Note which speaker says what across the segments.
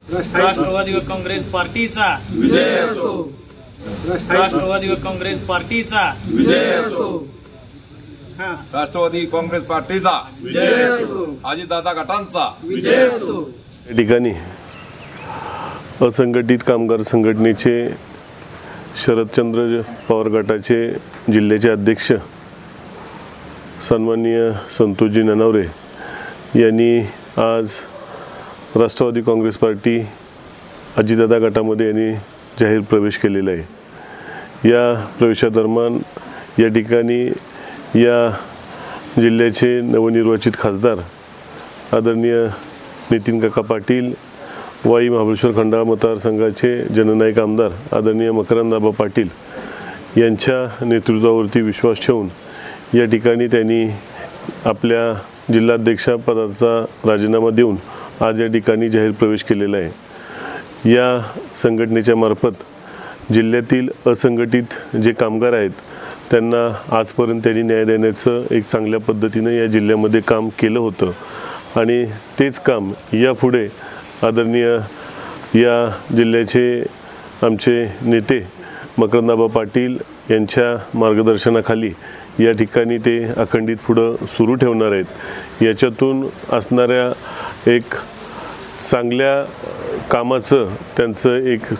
Speaker 1: राष्ट्रवादी काँग्रेस पार्टीचा
Speaker 2: विजय असो।
Speaker 1: राष्ट्रवादी काँग्रेस पार्टीचा
Speaker 2: विजय असो।
Speaker 3: राष्ट्रवादी काँग्रेस पार्टीचा
Speaker 2: विजय असो।
Speaker 3: अजितदादा गटांचा
Speaker 2: विजय असो।
Speaker 4: या ठिकाणी असंघटित कामगार संघटनेचे शरदचंद्र पवार गटाचे जिल्ह्याचे अध्यक्ष सन्माननीय संतोषजी ननावरे यांनी आज राष्ट्रवादी काँग्रेस पार्टी अजितदादा गटामध्ये यांनी जाहीर प्रवेश केलेला आहे। या प्रवेशादरम्यान या ठिकाणी या जिल्ह्याचे नवनिर्वाचित खासदार आदरणीय नितीन काका पाटील, वाई महाबळेश्वर खंडाळा मतदारसंघाचे जननायक आमदार आदरणीय मकरंद पाटील यांच्या नेतृत्वावरती विश्वास ठेवून या ठिकाणी त्यांनी आपल्या जिल्हाध्यक्षपदाचा राजीनामा देऊन आज या ठिकाणी जाहीर प्रवेश केलेला आहे। या संघटनेच्या मार्फत जिल्ह्यातील असंघटित जे कामगार आहेत त्यांना आजपर्यंत त्यांनी न्याय देण्याचं एक चांगल्या पद्धतीनं या जिल्ह्यामध्ये काम केलं होतं आणि तेच काम यापुढे आदरणीय या जिल्ह्याचे आमचे नेते मकरंद पाटील यांच्या मार्गदर्शनाखाली या ठिकाणी ते अखंडित पुढं सुरू ठेवणार आहेत। याच्यातून असणाऱ्या एक चांगल्या कामाचं त्यांचं एक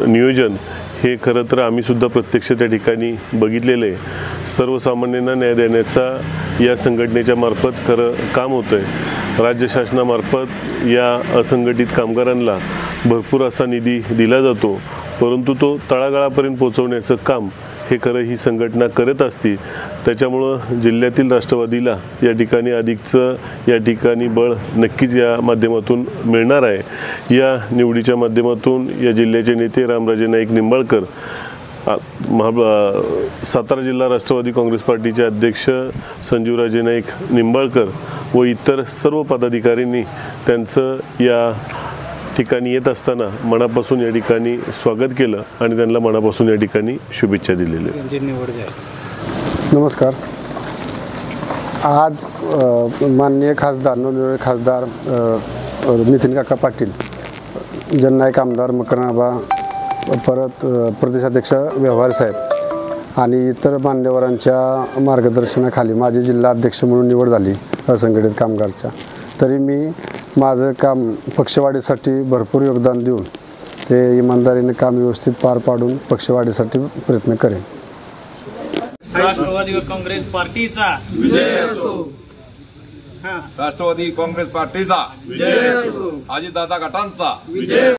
Speaker 4: नियोजन हे खरं तर आम्ही सुद्धा प्रत्यक्ष त्या ठिकाणी बघितलेलं आहे। सर्वसामान्यांना न्याय देण्याचा या संघटनेच्या मार्फत खरं काम होतं आहे। राज्य शासनामार्फत या असंघटित कामगारांना भरपूर असा निधी दिला जातो, परंतु तो तळागाळापर्यंत पोहोचवण्याचं काम हे खरं ही संघटना करत असते। त्याच्यामुळं जिल्ह्यातील राष्ट्रवादीला या ठिकाणी अधिकचं या ठिकाणी बळ नक्कीच या माध्यमातून मिळणार आहे। या निवडीच्या माध्यमातून या जिल्ह्याचे नेते रामराजे नाईक निंबाळकर, सातारा जिल्हा राष्ट्रवादी काँग्रेस पार्टीचे अध्यक्ष संजीवराजे नाईक निंबाळकर व इतर सर्व पदाधिकाऱ्यांनी त्यांचं या ठिकाणी येत असताना मनापासून या ठिकाणी स्वागत केलं आणि त्यांना मनापासून या ठिकाणी शुभेच्छा दिलेल्या।
Speaker 5: नमस्कार। आज माननीय खासदार नवनिर्वाचित खासदार नितीन काका पाटील, जननायक आमदार मकरंद परत प्रदेशाध्यक्ष व्यवहार साहेब आणि इतर मान्यवरांच्या मार्गदर्शनाखाली माझी जिल्हा अध्यक्ष म्हणून निवड झाली असंघटित कामगारच्या। तरी मी माझं काम पक्षवाढीसाठी भरपूर योगदान देऊन ते इमानदारीने काम व्यवस्थित पार पाडून पक्षवाढीसाठी प्रयत्न करेन।
Speaker 1: राष्ट्रवादी काँग्रेस पार्टीचा
Speaker 2: विजय असो।
Speaker 3: राष्ट्रवादी काँग्रेस पार्टीचा
Speaker 2: विजय असो।
Speaker 3: अजितदादा गटांचा
Speaker 2: विजय